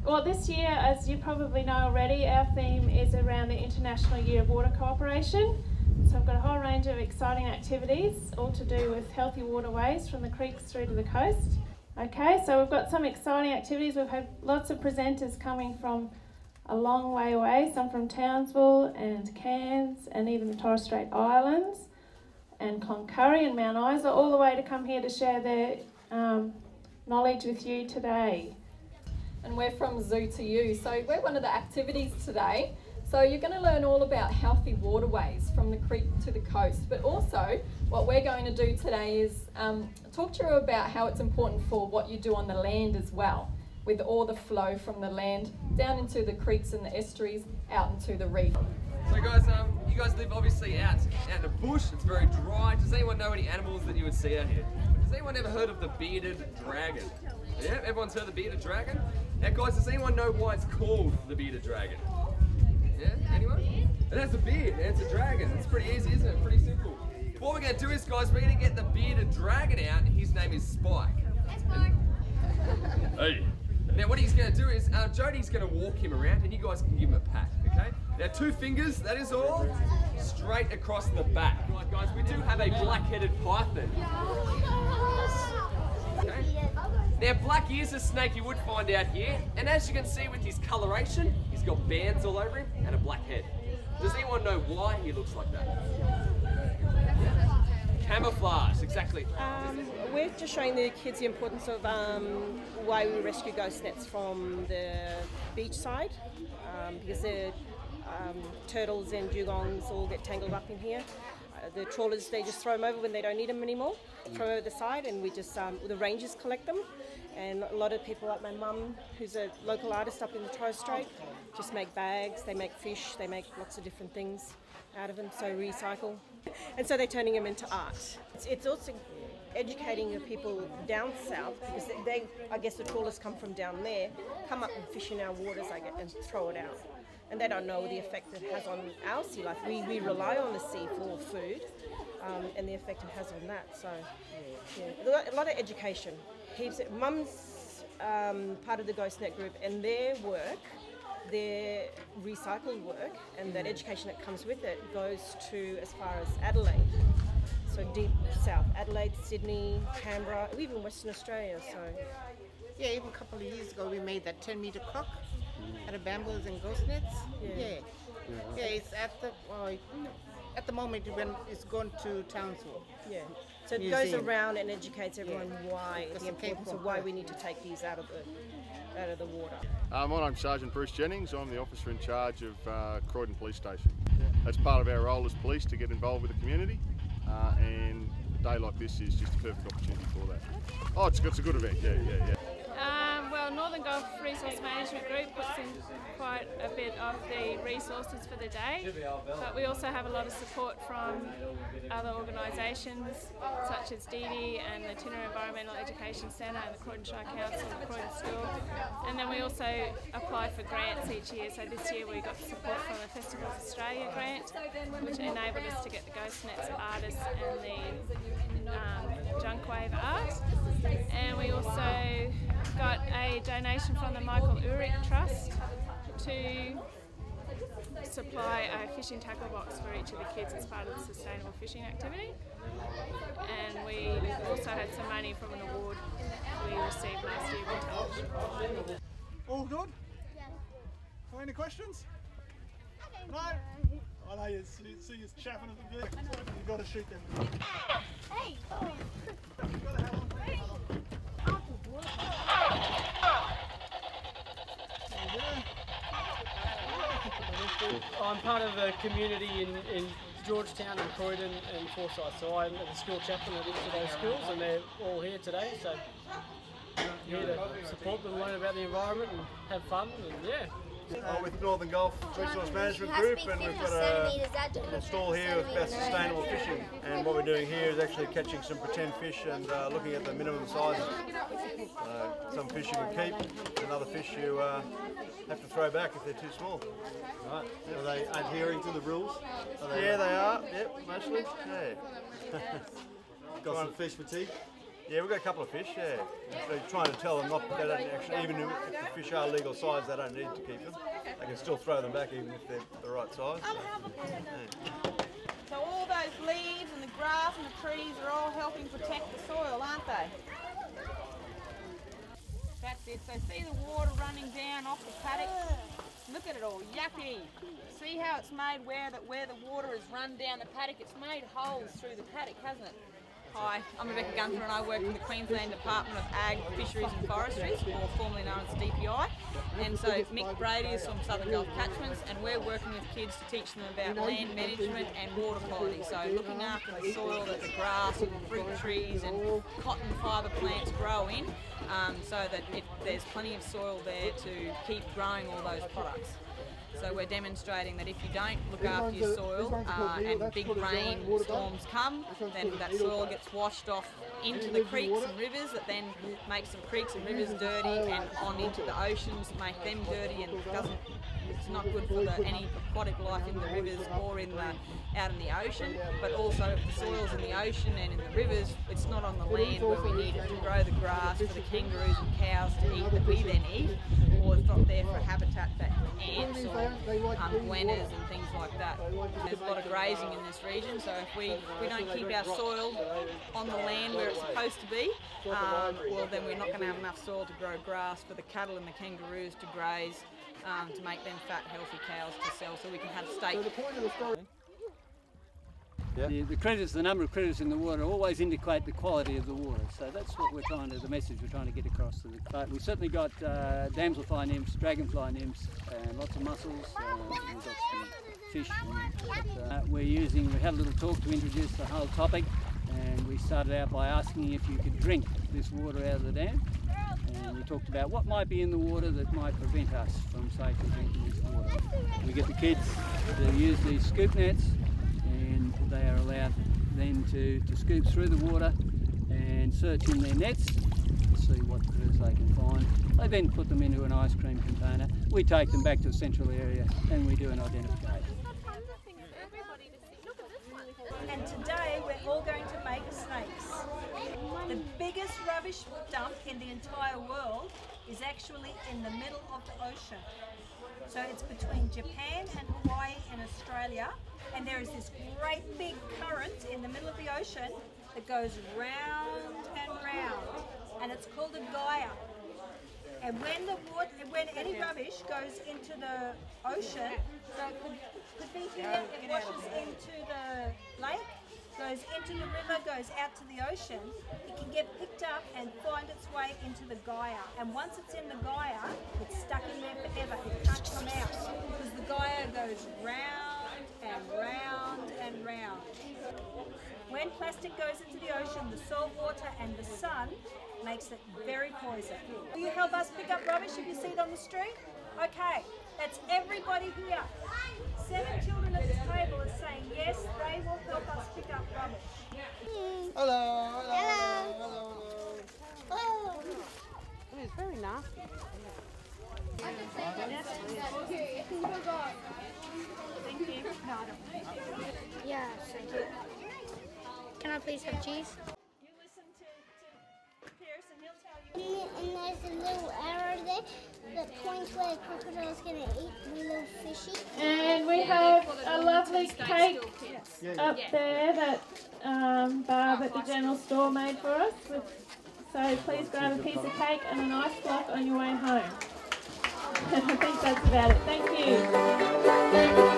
Well, this year, as you probably know already, our theme is around the International Year of Water Cooperation. So I've got a whole range of exciting activities, all to do with healthy waterways from the creeks through to the coast. Okay, so we've got some exciting activities. We've had lots of presenters coming from a long way away, some from Townsville and Cairns and even the Torres Strait Islands and Cloncurry and Mount Isa, all the way to come here to share their knowledge with you today. And we're from Zoo to You, so we're one of the activities today. So you're going to learn all about healthy waterways from the creek to the coast, but also what we're going to do today is talk to you about how it's important for what you do on the land as well, with all the flow from the land down into the creeks and the estuaries, out into the reef. So guys, you guys live obviously out in the bush, it's very dry. Does anyone know any animals that you would see out here? Has anyone ever heard of the bearded dragon? Yeah, everyone's heard of the bearded dragon? Now guys, does anyone know why it's called the bearded dragon? Yeah, anyone? It has a beard and it's a dragon. It's pretty easy, isn't it? Pretty simple. What we're going to do is, guys, we're going to get the bearded dragon out. His name is Spike. Hey. Now what he's going to do is, Jodie's going to walk him around and you guys can give him a pat, okay? Now 2 fingers, that is all, straight across the back. Right guys, we do have a black-headed python. Okay. Now black is a snake you would find out here, and as you can see with his coloration, he's got bands all over him and a black head. Does anyone know why he looks like that? Camouflage, exactly. We're just showing the kids the importance of why we rescue ghost nets from the beach side, because the turtles and dugongs all get tangled up in here. The trawlers, they just throw them over when they don't need them anymore, throw over the side, and we just, the rangers collect them. And a lot of people like my mum, who's a local artist up in the Torres Strait, just make bags, they make fish, they make lots of different things out of them, so recycle. And so they're turning them into art. It's also educating the people down south, because they, I guess the trawlers come from down there, come up and fish in our waters and throw it out. And they don't know the effect it has on our sea life. We rely on the sea for food, and the effect it has on that. So, yeah, a lot of education. Heaps. Mum's part of the Ghost Net group, and their work, their recycled work, and that education that comes with it goes to as far as Adelaide. So deep south, Adelaide, Sydney, Canberra, even Western Australia. So, yeah, even a couple of years ago we made that 10-metre croc out of bamboos and ghost nets. Yeah, it's at the moment it's gone to Townsville. Yeah, so it goes around and educates everyone why the importance of why we need to take these out of the water. My name's Sergeant Bruce Jennings. I'm the officer in charge of Croydon Police Station. That's part of our role as police, to get involved with the community, and a day like this is just a perfect opportunity for that. Oh, it's a good event. Yeah. Well, Northern Gulf Resource Management Group puts in quite a bit of the resources for the day, but we also have a lot of support from other organisations such as DD and the Tinner Environmental Education Centre and the Croydon Shire Council and the Croydon School. And then we also apply for grants each year. So this year we got support from the Festivals Australia grant, which enabled us to get the Ghost Nets artists and the junk wave art. And we also got a donation from the Michael Urich Trust to supply a fishing tackle box for each of the kids as part of the sustainable fishing activity. And we also had some money from an award we received last year from television. All good? Yeah. Any questions? No? I know you see you chaffing at the bit. You've got to shoot them. Hey! You've got to have one. I'm part of a community in Georgetown and Croydon and Forsayth, so I'm the school chaplain at each of those schools, and they're all here today, so here to support them, learn about the environment and have fun, and yeah. With Northern Gulf Resource Management Group, and we've got a little stall here with about sustainable fishing, and what we're doing here is actually catching some pretend fish and looking at the minimum sizes. Some fish you can keep, and other fish you have to throw back if they're too small. Right. Are they adhering to the rules? Yeah, they are. Yep, mostly. Yeah. Got some fish fatigue? Yeah, we've got a couple of fish, yeah. So trying to tell them not, they don't actually, even if the fish are legal size, they don't need to keep them. They can still throw them back even if they're the right size. Yeah. So all those leaves and the grass and the trees are all helping protect the soil, aren't they? That's it. So see the water running down off the paddock? Look at it all, yucky. See how it's made where the water has run down the paddock? It's made holes through the paddock, hasn't it? Hi, I'm Rebecca Gunther and I work for the Queensland Department of Ag, Fisheries and Forestry, or formerly known as DPI. And so Mick Brady is from Southern Gulf Catchments, and we're working with kids to teach them about land management and water quality. So looking after the soil that the grass and fruit trees and cotton fibre plants grow in, so that there's plenty of soil there to keep growing all those products. So we're demonstrating that if you don't look after your soil and big rain storms come, then that soil gets washed off into the creeks and rivers, that then makes the creeks and rivers dirty and on into the oceans, make them dirty, and it's not good for any aquatic life in the rivers or out in the ocean. But also if the soil's in the ocean and in the rivers, it's not on the land where we need it to grow the grass for the kangaroos and cows to eat that we then eat, or it's not there for habitat for ants or guanas and things like that. There's a lot of grazing in this region, so if we don't keep our soil on the land where it's supposed to be, well then we're not going to have enough soil to grow grass for the cattle and the kangaroos to graze, to make them fat, healthy cows to sell, so we can have steak. The credits, the number of credits in the water always indicate the quality of the water, so that's what we're trying to, the message we're trying to get across to the. But we've certainly got damselfly nymphs, dragonfly nymphs, and lots of mussels. We've got some fish. We had a little talk to introduce the whole topic, and we started out by asking if you could drink this water out of the dam, and we talked about what might be in the water that might prevent us from safely drinking this water. We get the kids to use these scoop nets, and they are allowed then to scoop through the water and search in their nets to see what critters they can find. They then put them into an ice cream container. We take them back to the central area and we do an identification. And today we're all going to make snakes. The biggest rubbish dump in the entire world is actually in the middle of the ocean. So it's between Japan and Hawaii and Australia, and there is this great big current in the middle of the ocean that goes round and round, and it's called a gyre. And when any rubbish goes into the ocean, so it could be here, it washes into the lake, goes into the river, goes out to the ocean, it can get picked up and find its way into the gyre. And once it's in the gyre, it's stuck in there forever. It can't come out because the gyre goes round and round and round. When plastic goes into the ocean, the salt water and the sun makes it very poison. Will you help us pick up rubbish if you see it on the street? Okay, that's everybody here. 7 children at this table are saying yes, they will help us pick up rubbish. Hello, hello, hello, hello. Oh, it's very nasty. Thank you. No, I don't. Yeah, can I please have cheese? You listen to Pierce and he'll tell you. And there's a little arrow there that points where the crocodile's going to eat the little fishy. And we have a lovely cake up there that Barb at the general store made for us. So please grab a piece of cake and an ice block on your way home. I think that's about it. Thank you.